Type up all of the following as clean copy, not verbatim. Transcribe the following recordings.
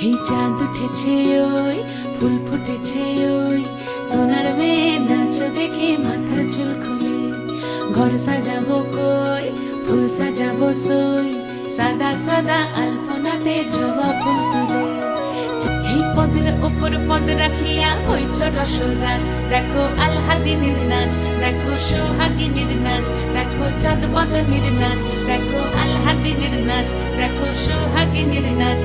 এই চাঁদ উঠেছে ওই ফুল ফুটেছে ওই সোনার মেয়ে নাচ দেখে মাথার চুল খুলে ঘর সাজাবো কই ফুল সাজাবো সই সাদা সাদা আলপনাতে জবা ফুল তুলে এই পদের উপর পদ রাখিয়া হইছ রসরাজ দেখো আলহাদিনের নাচ দেখো সোহাগিনীর নাচ দেখো চাঁদ বদনের নাচ দেখো আলহাদিনের নাচ দেখো সোহাগিনীর নাচ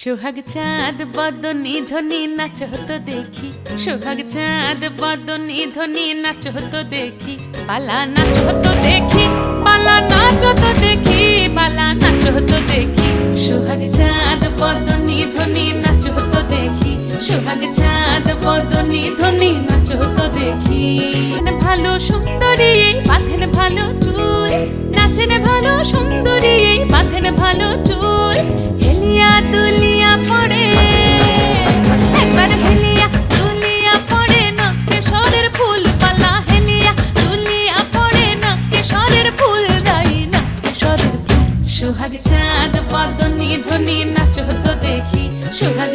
সোহাগ চাঁদ বদনী ধ্বনি নাচ হতো দেখি সোহাগ চাঁদ বদনী ধ্বনি নাচ হতো দেখি পালা নাচ হতো দেখি পালা নাচ হতো দেখি পালা নাচ হতো দেখি সোহাগ চাঁদ বদনী ধ্বনি নাচ হতো দেখি সোহাগ চাঁদ বদনী ধ্বনি নাচ হতো দেখি ভালো সুন্দরী বাঁধেন ভালো চুল নাচেন ভালো সুন্দরী বাঁধেন ভালো চুল হেলিয়া দুলিয়া পড়ে একবার হেলিয়া দুলিয়া পড়ে নকেশ্বরের ফুল পালা হেলিয়া দুলিয়া পড়ে নকেশ্বরের ফুল দাই নকেশ্বরের ফুল সোহাগ চাঁদ বদনী ধ্বনি নাচ হতো দেখি সোহাগ